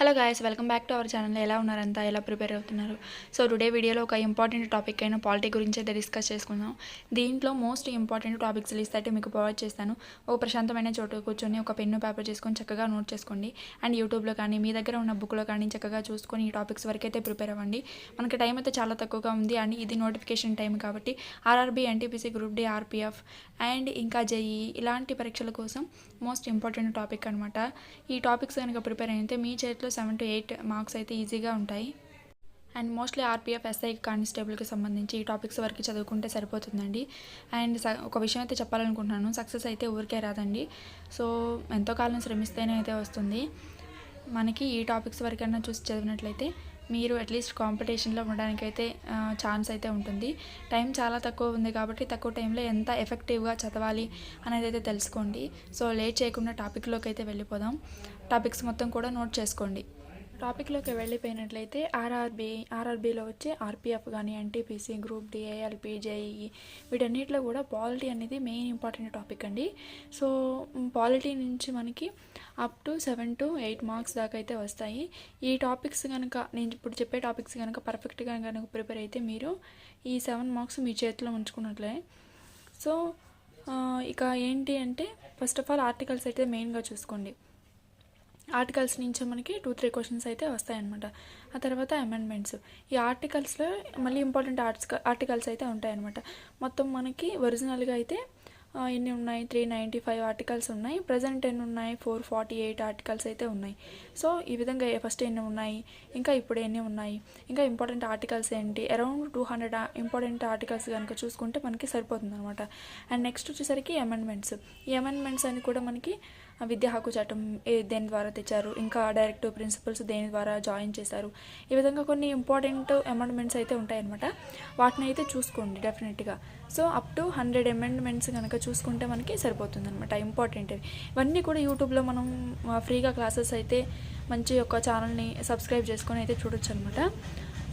Hello guys, welcome back to our channel. ఎలా ఉన్నారంతా, ఎలా prepare అవుతున్నారు? సో టుడే వీడియోలో ఒక ఇంపార్టెంట్ టాపిక్ అయిన పాలిటీ గురించి అయితే డిస్కస్ చేసుకుందాం. దీంట్లో మోస్ట్ ఇంపార్టెంట్ టాపిక్స్ లిస్ట్ అయితే మీకు ప్రొవైడ్ చేస్తాను. ఒక ప్రశాంతమైన చోటు కూర్చొని ఒక పెన్ను పేపర్ చేసుకొని చక్కగా నోట్ చేసుకోండి. అండ్ యూట్యూబ్లో కానీ మీ దగ్గర ఉన్న బుక్లో కానీ చక్కగా చూసుకొని ఈ టాపిక్స్ వరకు అయితే ప్రిపేర్ అవ్వండి. మనకి టైం అయితే చాలా తక్కువగా ఉంది. అండ్ ఇది నోటిఫికేషన్ టైం కాబట్టి RRB, NTPC, group D, RPF and ఇంకా జేఈ ఇలాంటి పరీక్షల కోసం మోస్ట్ ఇంపార్టెంట్ టాపిక్ అనమాట. ఈ టాపిక్స్ కనుక ప్రిపేర్ అయితే మీ చేతిలో 7 to 8 మార్క్స్ అయితే ఈజీగా ఉంటాయి. అండ్ మోస్ట్లీ ఆర్పీఎఫ్, ఎస్ఐ, కానిస్టేబుల్కి సంబంధించి ఈ టాపిక్స్ వరకు చదువుకుంటే సరిపోతుందండి. అండ్ ఒక విషయం అయితే చెప్పాలనుకుంటున్నాను, సక్సెస్ అయితే ఊరికే రాదండి. సో ఎంతో కాలం శ్రమిస్తేనే అయితే వస్తుంది. మనకి ఈ టాపిక్స్ వరకైనా చూసి చదివినట్లయితే మీరు అట్లీస్ట్ కాంపిటీషన్లో ఉండడానికైతే ఛాన్స్ అయితే ఉంటుంది. టైం చాలా తక్కువ ఉంది కాబట్టి తక్కువ టైంలో ఎంత ఎఫెక్టివ్గా చదవాలి అనేది అయితే తెలుసుకోండి. సో లేట్ చేయకుండా టాపిక్లోకి అయితే వెళ్ళిపోదాం. టాపిక్స్ మొత్తం కూడా నోట్ చేసుకోండి. టాపిక్లోకి వెళ్ళిపోయినట్లయితే ఆర్ఆర్బీలో వచ్చే ఆర్పీఎఫ్ కానీ, NTPC, group D, ALP, JEE వీటన్నిటిలో కూడా పాలిటీ అనేది మెయిన్ ఇంపార్టెంట్ టాపిక్ అండి. సో పాలిటీ నుంచి మనకి అప్ టు 7 to 8 మార్క్స్ దాకా అయితే వస్తాయి. ఈ టాపిక్స్ కనుక, నేను ఇప్పుడు చెప్పే టాపిక్స్ కనుక పర్ఫెక్ట్గా కనుక ప్రిపేర్ అయితే మీరు ఈ 7 మార్క్స్ మీ చేతిలో ఉంచుకున్నట్లే. సో ఇక ఏంటి అంటే, ఫస్ట్ ఆఫ్ ఆల్ ఆర్టికల్స్ అయితే మెయిన్గా చూసుకోండి. ఆర్టికల్స్ నుంచి మనకి 2-3 క్వశ్చన్స్ అయితే వస్తాయన్నమాట. ఆ తర్వాత అమెండ్మెంట్స్. ఈ ఆర్టికల్స్లో మళ్ళీ ఇంపార్టెంట్ ఆర్టికల్స్ అయితే ఉంటాయన్నమాట. మొత్తం మనకి ఒరిజినల్గా అయితే ఎన్ని ఉన్నాయి, 395 ఆర్టికల్స్ ఉన్నాయి. ప్రజెంట్ ఎన్ని ఉన్నాయి, 448 ఆర్టికల్స్ అయితే ఉన్నాయి. సో ఈ విధంగా ఫస్ట్ ఎన్ని ఉన్నాయి, ఇంకా ఇప్పుడు ఎన్ని ఉన్నాయి, ఇంకా ఇంపార్టెంట్ ఆర్టికల్స్ ఏంటి, అరౌండ్ 200 ఇంపార్టెంట్ ఆర్టికల్స్ కనుక చూసుకుంటే మనకి సరిపోతుంది అనమాట. అండ్ నెక్స్ట్ వచ్చేసరికి అమెండ్మెంట్స్. ఈ అమెండ్మెంట్స్ అని కూడా మనకి విద్యా హక్కు చట్టం దేని ద్వారా తెచ్చారు, ఇంకా డైరెక్టివ్ ప్రిన్సిపల్స్ దేని ద్వారా జాయిన్ చేశారు, ఈ విధంగా కొన్ని ఇంపార్టెంట్ అమెండ్మెంట్స్ అయితే ఉంటాయన్నమాట. వాటిని అయితే చూసుకోండి డెఫినెట్గా. సో అప్ టు 100 అమెండ్మెంట్స్ కనుక చూసుకుంటే మనకి సరిపోతుంది అనమాట. ఇంపార్టెంట్ ఇవన్నీ కూడా యూట్యూబ్లో మనం ఫ్రీగా క్లాసెస్ అయితే మంచి ఒక ఛానల్ని సబ్స్క్రైబ్ చేసుకొని అయితే చూడొచ్చు అనమాట.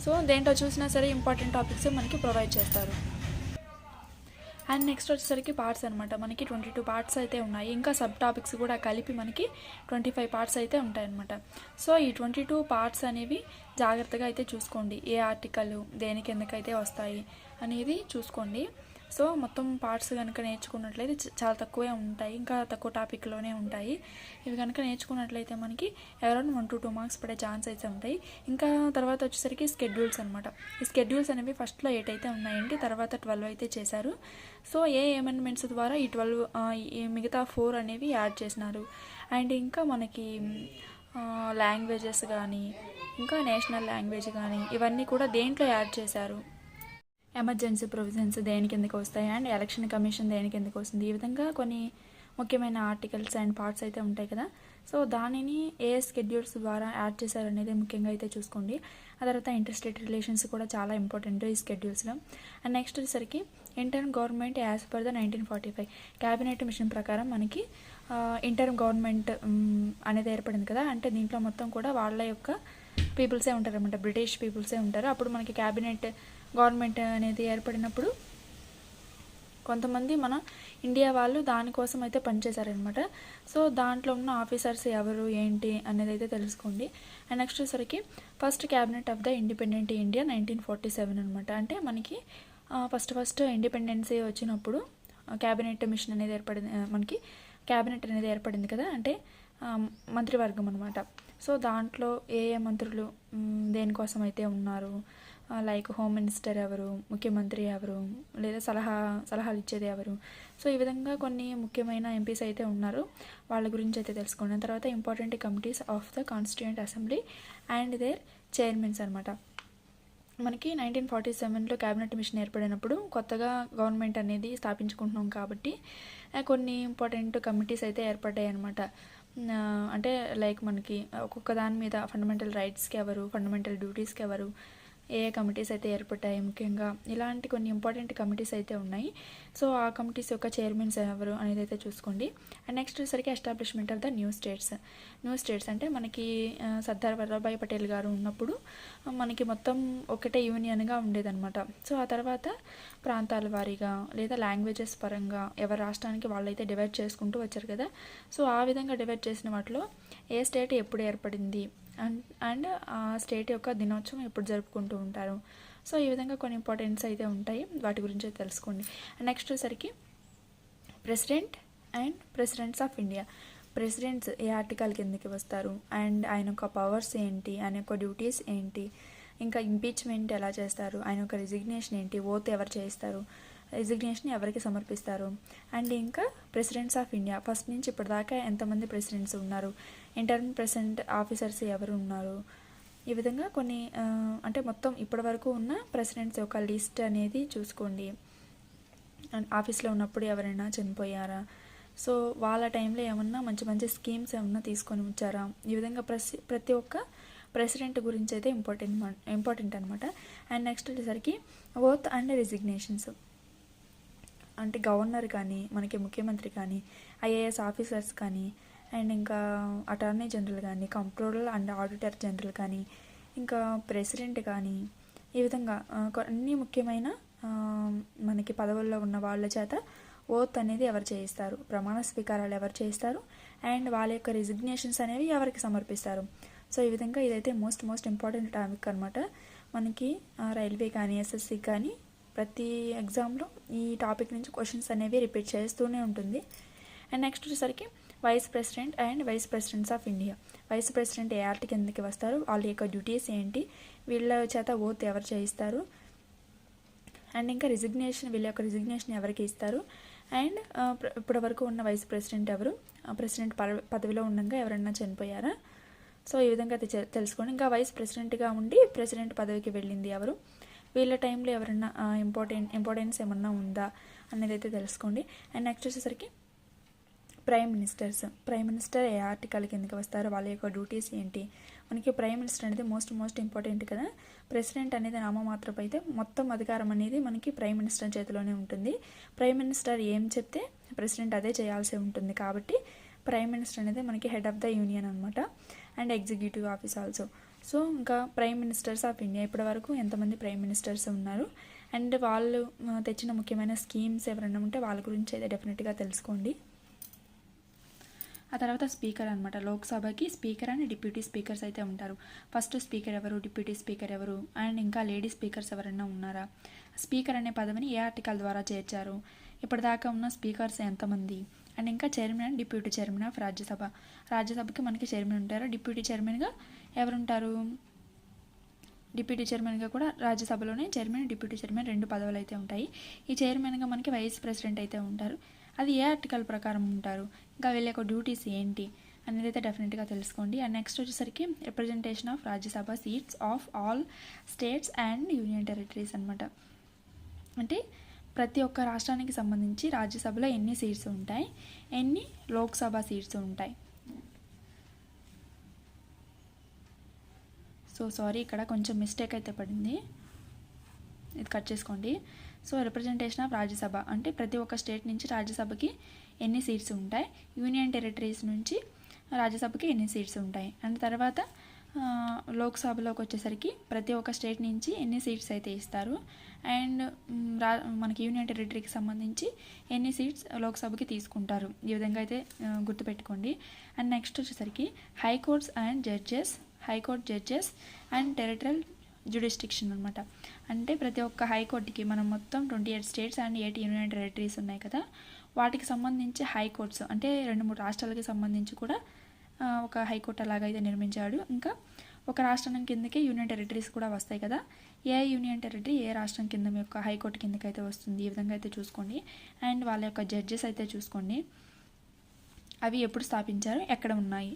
సో దేంట్లో చూసినా సరే ఇంపార్టెంట్ టాపిక్స్ మనకి ప్రొవైడ్ చేస్తారు. అండ్ నెక్స్ట్ వచ్చేసరికి పార్ట్స్ అనమాట. మనకి 22 పార్ట్స్ అయితే ఉన్నాయి. ఇంకా సబ్ టాపిక్స్ కూడా కలిపి మనకి 25 పార్ట్స్ అయితే ఉంటాయన్నమాట. సో ఈ 22 పార్ట్స్ అనేవి జాగ్రత్తగా అయితే చూసుకోండి. ఏ ఆర్టికల్ దేనికి ఎందుకైతే వస్తాయి అనేది చూసుకోండి. సో మొత్తం పార్ట్స్ కనుక నేర్చుకున్నట్లయితే చాలా తక్కువే ఉంటాయి, ఇంకా తక్కువ టాపిక్లోనే ఉంటాయి. ఇవి కనుక నేర్చుకున్నట్లయితే మనకి అరౌండ్ 1 to 2 మార్క్స్ పడే ఛాన్స్ అయితే ఉంటాయి. ఇంకా తర్వాత వచ్చేసరికి స్కెడ్యూల్స్ అనమాట. ఈ స్కెడ్యూల్స్ అనేవి ఫస్ట్లో 8 అయితే ఉన్నాయండి, తర్వాత 12 అయితే చేశారు. సో ఏ అమెండ్మెంట్స్ ద్వారా ఈ 12 ఈ మిగతా 4 అనేవి యాడ్ చేసినారు. అండ్ ఇంకా మనకి లాంగ్వేజెస్ కానీ, ఇంకా నేషనల్ లాంగ్వేజ్ కానీ ఇవన్నీ కూడా దేంట్లో యాడ్ చేశారు, ఎమర్జెన్సీ ప్రొవిజన్స్ దేని కిందకి వస్తాయి, అండ్ ఎలక్షన్ కమిషన్ దేని కిందకి వస్తుంది, ఈ విధంగా కొన్ని ముఖ్యమైన ఆర్టికల్స్ అండ్ పార్ట్స్ అయితే ఉంటాయి కదా. సో దానిని ఏ స్కెడ్యూల్స్ ద్వారా యాడ్ చేశారనేది ముఖ్యంగా అయితే చూసుకోండి. ఆ తర్వాత ఇంటర్స్టేట్ రిలేషన్స్ కూడా చాలా ఇంపార్టెంట్ ఈ స్కెడ్యూల్స్లో. అండ్ నెక్స్ట్ వచ్చేసరికి interim government as per the 1945 cabinet machine ప్రకారం మనకి ఇంటర్మ్ గవర్నమెంట్ అనేది ఏర్పడింది కదా. అంటే దీంట్లో మొత్తం కూడా వాళ్ళ యొక్క పీపుల్సే ఉంటారన్నమాట, బ్రిటిష్ పీపుల్సే ఉంటారు. అప్పుడు మనకి క్యాబినెట్ గవర్నమెంట్ అనేది ఏర్పడినప్పుడు కొంతమంది మన ఇండియా వాళ్ళు దానికోసం అయితే పనిచేశారనమాట. సో దాంట్లో ఉన్న ఆఫీసర్స్ ఎవరు ఏంటి అనేది అయితే తెలుసుకోండి. అండ్ నెక్స్ట్ వచ్చేసరికి first cabinet of the independent India 1947 అనమాట. అంటే మనకి ఫస్ట్ ఇండిపెండెన్సీ వచ్చినప్పుడు క్యాబినెట్ మిషన్ అనేది ఏర్పడింది, మనకి క్యాబినెట్ అనేది ఏర్పడింది కదా, అంటే మంత్రివర్గం అనమాట. సో దాంట్లో ఏ మంత్రులు దేనికోసం అయితే ఉన్నారు, లైక్ హోమ్ మినిస్టర్ ఎవరు, ముఖ్యమంత్రి ఎవరు, లేదా సలహాలు ఇచ్చేది ఎవరు. సో ఈ విధంగా కొన్ని ముఖ్యమైన ఎంపీస్ అయితే ఉన్నారు, వాళ్ళ గురించి అయితే తెలుసుకోండి. తర్వాత important committees of the constituent assembly and their chairmans అనమాట. మనకి 1947లో క్యాబినెట్ మిషన్ ఏర్పడినప్పుడు కొత్తగా గవర్నమెంట్ అనేది స్థాపించుకుంటున్నాం కాబట్టి కొన్ని ఇంపార్టెంట్ కమిటీస్ అయితే ఏర్పడ్డాయి అనమాట. అంటే లైక్ మనకి ఒక్కొక్క దాని మీద ఫండమెంటల్ రైట్స్కి ఎవరు, ఫండమెంటల్ డ్యూటీస్కి ఎవరు, ఏ కమిటీస్ అయితే ఏర్పడ్డాయి ముఖ్యంగా, ఇలాంటి కొన్ని ఇంపార్టెంట్ కమిటీస్ అయితే ఉన్నాయి. సో ఆ కమిటీస్ యొక్క చైర్మన్స్ ఎవరు అనేది అయితే చూసుకోండి. అండ్ నెక్స్ట్ వచ్చేసరికి establishment of the new states అంటే మనకి సర్దార్ వల్లభాయ్ పటేల్ గారు ఉన్నప్పుడు మనకి మొత్తం ఒకటే యూనియన్గా ఉండేదన్నమాట. సో ఆ తర్వాత ప్రాంతాల వారీగా లేదా లాంగ్వేజెస్ పరంగా ఎవరి రాష్ట్రానికి వాళ్ళైతే డివైడ్ చేసుకుంటూ వచ్చారు కదా. సో ఆ విధంగా డివైడ్ చేసిన వాటిలో ఏ స్టేట్ ఎప్పుడు ఏర్పడింది అండ్ అండ్ ఆ స్టేట్ యొక్క దినోత్సవం ఎప్పుడు జరుపుకుంటూ ఉంటారు. సో ఈ విధంగా కొన్ని ఇంపార్టెంట్స్ అయితే ఉంటాయి, వాటి గురించి అయితే తెలుసుకోండి. నెక్స్ట్ వచ్చేసరికి president and presidents of India. Presidents ఏ ఆర్టికల్ కిందకి వస్తారు, అండ్ ఆయన యొక్క పవర్స్ ఏంటి, ఆయన యొక్క డ్యూటీస్ ఏంటి, ఇంకా ఇంపీచ్మెంట్ ఎలా చేస్తారు, ఆయన యొక్క రిజిగ్నేషన్ ఏంటి, ఓత్ ఎవరు చేస్తారు, రిజిగ్నేషన్ ఎవరికి సమర్పిస్తారు, అండ్ ఇంకా ప్రెసిడెంట్స్ ఆఫ్ ఇండియా ఫస్ట్ నుంచి ఇప్పటిదాకా ఎంతమంది ప్రెసిడెంట్స్ ఉన్నారు, ఇంటర్మ్ ప్రెసిడెంట్ ఆఫీసర్స్ ఎవరు ఉన్నారు, ఈ విధంగా కొన్ని అంటే మొత్తం ఇప్పటి వరకు ఉన్న ప్రెసిడెంట్స్ యొక్క లిస్ట్ అనేది చూసుకోండి. అండ్ ఆఫీస్లో ఉన్నప్పుడు ఎవరైనా చనిపోయారా, సో వాళ్ళ టైంలో ఏమన్నా మంచి మంచి స్కీమ్స్ ఏమన్నా తీసుకొని వచ్చారా, ఈ విధంగా ప్రతి ఒక్క ప్రెసిడెంట్ గురించి అయితే ఇంపార్టెంట్ అనమాట. అండ్ నెక్స్ట్ వచ్చేసరికి ఓత్ అండ్ రిజిగ్నేషన్స్. అంటే గవర్నర్ కానీ, మనకి ముఖ్యమంత్రి కానీ, ఐఏఎస్ ఆఫీసర్స్ కానీ, అండ్ ఇంకా అటార్నీ జనరల్ కానీ, కంట్రోలర్ అండ్ ఆడిటర్ జనరల్ కానీ, ఇంకా ప్రెసిడెంట్ కానీ, ఈ విధంగా అన్ని ముఖ్యమైన మనకి పదవుల్లో ఉన్న వాళ్ళ చేత ఓత్ అనేది ఎవరు చేయిస్తారు, ప్రమాణ స్వీకారాలు ఎవరు చేయిస్తారు, అండ్ వాళ్ళ యొక్క రిజిగ్నేషన్స్ అనేవి ఎవరికి సమర్పిస్తారు. సో ఈ విధంగా ఇదైతే మోస్ట్ ఇంపార్టెంట్ టాపిక్ అనమాట. మనకి రైల్వే కానీ, ఎస్ఎస్సి కానీ ప్రతి ఎగ్జామ్లో ఈ టాపిక్ నుంచి క్వశ్చన్స్ అనేవి రిపీట్ చేస్తూనే ఉంటుంది. అండ్ నెక్స్ట్ వచ్చేసరికి vice president and vice presidents of India. Vice president ఏ ఆర్టీ కిందకి వస్తారు, వాళ్ళ యొక్క డ్యూటీస్ ఏంటి, వీళ్ళ చేత ఓత్ ఎవరు చేయిస్తారు, అండ్ ఇంకా రిజిగ్నేషన్, వీళ్ళ యొక్క రిజిగ్నేషన్ ఎవరికి ఇస్తారు, అండ్ ఇప్పటి వరకు ఉన్న వైస్ ప్రెసిడెంట్ ఎవరు, ప్రెసిడెంట్ పదవిలో ఉండగా ఎవరైనా చనిపోయారా, సో ఈ విధంగా అయితే తెలుసుకోండి. ఇంకా వైస్ ప్రెసిడెంట్గా ఉండి ప్రెసిడెంట్ పదవికి వెళ్ళింది ఎవరు, వీళ్ళ టైంలో ఎవరైనా ఇంపార్టెన్స్ ఏమన్నా ఉందా అనేది అయితే తెలుసుకోండి. అండ్ నెక్స్ట్ వచ్చేసరికి ప్రైమ్ మినిస్టర్స్. ప్రైమ్ మినిస్టర్ ఏ ఆర్టికల్ కిందకి వస్తారో, వాళ్ళ యొక్క డ్యూటీస్ ఏంటి. మనకి ప్రైమ్ మినిస్టర్ అనేది మోస్ట్ ఇంపార్టెంట్ కదా. ప్రెసిడెంట్ అనేది నామమాత్రపు అయితే మొత్తం అధికారం అనేది మనకి ప్రైమ్ మినిస్టర్ చేతిలోనే ఉంటుంది. ప్రైమ్ మినిస్టర్ ఏం చెప్తే ప్రెసిడెంట్ అదే చేయాల్సి ఉంటుంది, కాబట్టి ప్రైమ్ మినిస్టర్ అనేది మనకి హెడ్ ఆఫ్ ద యూనియన్ అనమాట. And executive office also. So ఇంకా ప్రైమ్ మినిస్టర్స్ ఆఫ్ ఇండియా ఇప్పటి వరకు ఎంతమంది ప్రైమ్ మినిస్టర్స్ ఉన్నారు, అండ్ వాళ్ళు తెచ్చిన ముఖ్యమైన స్కీమ్స్ ఎవరైనా ఉంటే వాళ్ళ గురించి అయితే డెఫినెట్గా తెలుసుకోండి. ఆ తర్వాత స్పీకర్ అనమాట. లోక్సభకి స్పీకర్ అండ్ డిప్యూటీ స్పీకర్స్ అయితే ఉంటారు. ఫస్ట్ స్పీకర్ ఎవరు, డిప్యూటీ స్పీకర్ ఎవరు, అండ్ ఇంకా లేడీ స్పీకర్స్ ఎవరైనా ఉన్నారా, స్పీకర్ అనే పదవిని ఏ ఆర్టికల్ ద్వారా చేర్చారు, ఇప్పటిదాకా ఉన్న స్పీకర్స్ ఎంతమంది, అండ్ ఇంకా chairman and deputy chairman of Rajya Sabha. రాజ్యసభకి మనకి చైర్మన్ ఉంటారు, డిప్యూటీ చైర్మన్గా ఎవరుంటారు, డిప్యూటీ చైర్మన్గా కూడా రాజ్యసభలోనే చైర్మన్, డిప్యూటీ చైర్మన్ 2 పదవులు అయితే ఉంటాయి. ఈ చైర్మన్గా మనకి వైస్ ప్రెసిడెంట్ అయితే ఉంటారు, అది ఏ ఆర్టికల్ ప్రకారం ఉంటారు, ఇంకా వీళ్ళ యొక్క డ్యూటీస్ ఏంటి అనేది అయితే డెఫినెట్గా తెలుసుకోండి. అండ్ నెక్స్ట్ వచ్చేసరికి representation of Rajya Sabha seats of all states and union territories అనమాట. అంటే ప్రతి ఒక్క రాష్ట్రానికి సంబంధించి రాజ్యసభలో ఎన్ని సీట్స్ ఉంటాయి, ఎన్ని లోక్సభ సీట్స్ ఉంటాయి. సో సారీ, ఇక్కడ కొంచెం మిస్టేక్ అయితే పడింది, ఇది కట్ చేసుకోండి. సో రిప్రజెంటేషన్ ఆఫ్ రాజ్యసభ అంటే ప్రతి ఒక్క స్టేట్ నుంచి రాజ్యసభకి ఎన్ని సీట్స్ ఉంటాయి, యూనియన్ టెరిటరీస్ నుంచి రాజ్యసభకి ఎన్ని సీట్స్ ఉంటాయి, అండ్ తర్వాత లోక్సభలోకి వచ్చేసరికి ప్రతి ఒక్క స్టేట్ నుంచి ఎన్ని సీట్స్ అయితే ఇస్తారు, అండ్ మనకి యూనియన్ టెరిటరీకి సంబంధించి ఎన్ని సీట్స్ లోక్సభకి తీసుకుంటారు. ఈ విధంగా అయితే గుర్తుపెట్టుకోండి. అండ్ నెక్స్ట్ వచ్చేసరికి high courts and judges, high court judges and territorial jurisdiction అనమాట. అంటే ప్రతి ఒక్క హైకోర్టుకి మనం మొత్తం 28 స్టేట్స్ అండ్ 8 యూనియన్ టెరిటరీస్ ఉన్నాయి కదా, వాటికి సంబంధించి హైకోర్ట్స్ అంటే 2-3 రాష్ట్రాలకి సంబంధించి కూడా ఒక హైకోర్టు అలాగైతే నిర్మించాడు. ఇంకా ఒక రాష్ట్రం కిందకే యూనియన్ టెరిటరీస్ కూడా వస్తాయి కదా, ఏ యూనియన్ టెరిటరీ ఏ రాష్ట్రం కింద యొక్క హైకోర్టు కిందకైతే వస్తుంది, ఈ విధంగా అయితే చూసుకోండి. అండ్ వాళ్ళ యొక్క జడ్జెస్ అయితే చూసుకోండి, అవి ఎప్పుడు స్థాపించారు, ఎక్కడ ఉన్నాయి,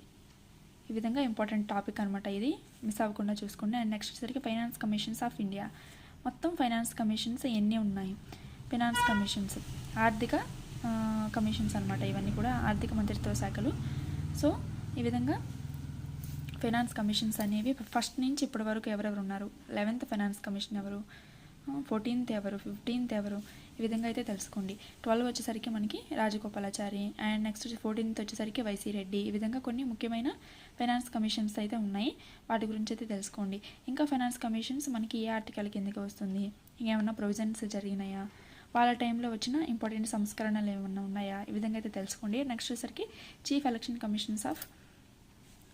ఈ విధంగా ఇంపార్టెంట్ టాపిక్ అనమాట, ఇది మిస్ అవ్వకుండా చూసుకోండి. అండ్ నెక్స్ట్ వచ్చేసరికి ఫైనాన్స్ కమిషన్స్ ఆఫ్ ఇండియా. మొత్తం ఫైనాన్స్ కమిషన్స్ ఎన్ని ఉన్నాయి, ఫైనాన్స్ కమిషన్స్ ఆర్థిక కమిషన్స్ అనమాట, ఇవన్నీ కూడా ఆర్థిక మంత్రిత్వ శాఖలు. సో ఈ విధంగా ఫైనాన్స్ కమిషన్స్ అనేవి ఫస్ట్ నుంచి ఇప్పటి వరకు ఎవరెవరు ఉన్నారు, 11th ఫైనాన్స్ కమిషన్ ఎవరు, 14th ఎవరు, 15th ఎవరు, ఈ విధంగా అయితే తెలుసుకోండి. 12 వచ్చేసరికి మనకి రాజగోపాలాచారి, అండ్ నెక్స్ట్ 14th వచ్చేసరికి వైసీ రెడ్డి. ఈ విధంగా కొన్ని ముఖ్యమైన ఫైనాన్స్ కమిషన్స్ అయితే ఉన్నాయి, వాటి గురించి అయితే తెలుసుకోండి. ఇంకా ఫైనాన్స్ కమిషన్స్ మనకి ఏ ఆర్టికల్ కిందకి వస్తుంది, ఇంకేమన్నా ప్రొవిజన్స్ జరిగినాయా, వాళ్ళ టైంలో వచ్చిన ఇంపార్టెంట్ సంస్కరణలు ఏమన్నా ఉన్నాయా, ఈ విధంగా అయితే తెలుసుకోండి. నెక్స్ట్ వచ్చేసరికి chief election commissions of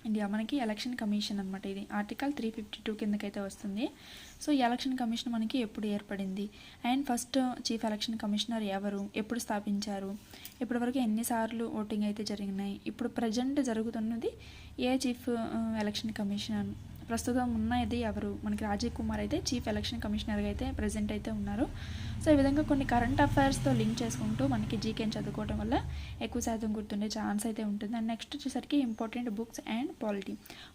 India మనకి ఎలక్షన్ కమిషన్ అనమాట. ఇది ఆర్టికల్ 352 కిందకైతే వస్తుంది. సో ఈ ఎలక్షన్ కమిషన్ మనకి ఎప్పుడు ఏర్పడింది, and first chief election commissioner ఎవరు, ఎప్పుడు స్థాపించారు, ఇప్పటివరకు ఎన్నిసార్లు ఓటింగ్ అయితే జరిగినాయి, ఇప్పుడు ప్రజెంట్ జరుగుతున్నది ఏ చీఫ్ ఎలక్షన్ కమిషనర్, ప్రస్తుతం ఉన్నది ఎవరు, మనకి రాజీవ్ కుమార్ అయితే చీఫ్ ఎలక్షన్ కమిషనర్గా అయితే ప్రజెంట్ అయితే ఉన్నారు. సో ఈ విధంగా కొన్ని కరెంట్ అఫైర్స్తో లింక్ చేసుకుంటూ మనకి జీకేని చదువుకోవడం వల్ల ఎక్కువ శాతం గుర్తుండే ఛాన్స్ అయితే ఉంటుంది. అండ్ నెక్స్ట్ వచ్చేసరికి ఇంపార్టెంట్ బుక్స్ అండ్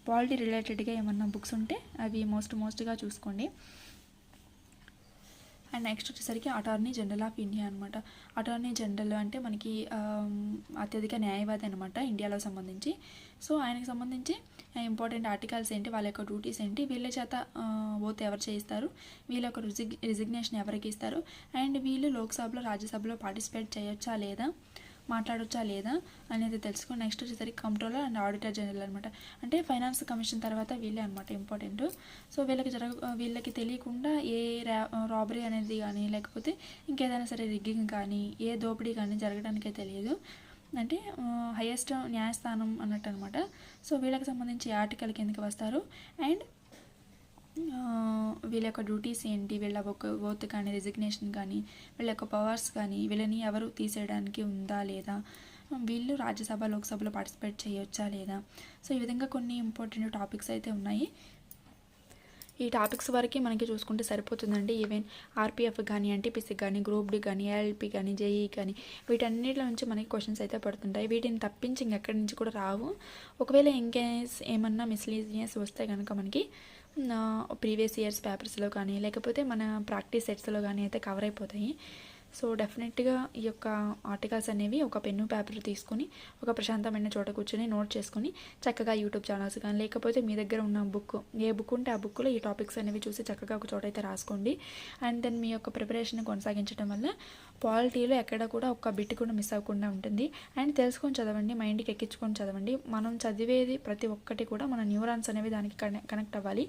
పాలిటీ రిలేటెడ్గా ఏమన్నా బుక్స్ ఉంటే అవి మోస్ట్గా చూసుకోండి. అండ్ నెక్స్ట్ వచ్చేసరికి అటార్నీ జనరల్ ఆఫ్ ఇండియా అనమాట. అటార్నీ జనరల్ అంటే మనకి అత్యధిక న్యాయవాది అనమాట ఇండియాలో సంబంధించి. సో ఆయనకు సంబంధించి ఇంపార్టెంట్ ఆర్టికల్స్ ఏంటి, వాళ్ళ యొక్క డ్యూటీస్ ఏంటి, వీళ్ళ చేత ఓత్ ఎవరు చేయిస్తారు, వీళ్ళ యొక్క రిజిగ్నేషన్ ఎవరికి ఇస్తారు, అండ్ వీళ్ళు లోక్సభలో రాజ్యసభలో పార్టిసిపేట్ చేయొచ్చా లేదా, మాట్లాడొచ్చా లేదా అనేది తెలుసుకొని నెక్స్ట్ వచ్చేసరికి కంట్రోలర్ అండ్ ఆడిటర్ జనరల్ అనమాట. అంటే ఫైనాన్స్ కమిషన్ తర్వాత వీళ్ళే అనమాట ఇంపార్టెంట్. సో వీళ్ళకి తెలియకుండా ఏ రాబరీ అనేది కానీ లేకపోతే ఇంకేదైనా సరే రిగ్గింగ్ కానీ ఏ దోపిడీ కానీ జరగడానికే తెలియదు. అంటే హైయెస్ట్ న్యాయస్థానం అన్నట్టు అనమాట. సో వీళ్ళకి సంబంధించి ఆర్టికల్ కిందకి వస్తారు. అండ్ వీళ్ళ యొక్క డ్యూటీస్ ఏంటి, వీళ్ళ ఒక ఓత్ కానీ రిజిగ్నేషన్ కానీ వీళ్ళ యొక్క పవర్స్ కానీ వీళ్ళని ఎవరు తీసేయడానికి ఉందా లేదా, వీళ్ళు రాజ్యసభ లోక్సభలో పార్టిసిపేట్ చేయొచ్చా లేదా. సో ఈ విధంగా కొన్ని ఇంపార్టెంట్ టాపిక్స్ అయితే ఉన్నాయి. ఈ టాపిక్స్ వరకు మనకి చూసుకుంటే సరిపోతుందండి. ఈవెన్ ఆర్పిఎఫ్ కానీ ఎన్టీపీసీ కానీ గ్రూప్ డి కానీ ఏఎల్పి కానీ జేఈ కానీ వీటన్నిటిలో నుంచి మనకి క్వశ్చన్స్ అయితే పడుతుంటాయి. వీటిని తప్పించి ఇంకెక్కడి నుంచి కూడా రావు. ఒకవేళ ఇంకేస్ ఏమన్నా మిస్లీనియస్ వస్తే కనుక మనకి ప్రీవియస్ ఇయర్స్ పేపర్స్లో కానీ లేకపోతే మన ప్రాక్టీస్ సెట్స్లో కానీ అయితే కవర్ అయిపోతాయి. సో డెఫినెట్గా ఈ యొక్క ఆర్టికల్స్ అనేవి ఒక పెన్ను పేపర్ తీసుకొని ఒక ప్రశాంతమైన చోట కూర్చొని నోట్ చేసుకొని చక్కగా యూట్యూబ్ ఛానల్స్ కానీ లేకపోతే మీ దగ్గర ఉన్న బుక్ ఏ బుక్ ఉంటే ఆ బుక్లో ఈ టాపిక్స్ అనేవి చూసి చక్కగా ఒక చోట అయితే రాసుకోండి. అండ్ దెన్ మీ యొక్క ప్రిపరేషన్ కొనసాగించడం వల్ల పాలిటీలో ఎక్కడ కూడా ఒక్క బిట్ కూడా మిస్ అవ్వకుండా ఉంటుంది. అండ్ తెలుసుకొని చదవండి, మైండ్కి ఎక్కించుకొని చదవండి. మనం చదివేది ప్రతి ఒక్కటి కూడా మన న్యూరాన్స్ అనేవి దానికి కనెక్ట్ అవ్వాలి.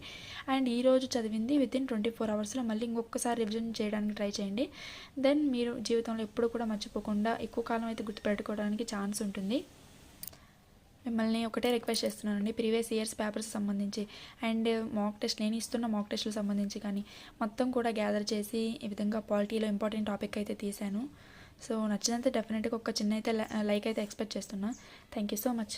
అండ్ ఈరోజు చదివింది వితిన్ 24 అవర్స్లో మళ్ళీ ఇంకొకసారి రివిజన్ చేయడానికి ట్రై చేయండి. దెన్ మీరు జీవితంలో ఎప్పుడు కూడా మర్చిపోకుండా ఎక్కువ కాలం అయితే గుర్తుపెట్టుకోవడానికి ఛాన్స్ ఉంటుంది. మిమ్మల్ని ఒకటే రిక్వెస్ట్ చేస్తున్నానండి, ప్రీవియస్ ఇయర్స్ పేపర్స్ సంబంధించి అండ్ మాక్ టెస్ట్ నేను ఇస్తున్న మాక్ టెస్ట్లకు సంబంధించి కానీ మొత్తం కూడా గ్యాదర్ చేసి ఈ విధంగా పాలిటీలో ఇంపార్టెంట్ టాపిక్ అయితే తీశాను. సో నచ్చినంత డెఫినెట్గా ఒక చిన్న అయితే లైక్ అయితే ఎక్స్పెక్ట్ చేస్తున్నా. Thank you so much.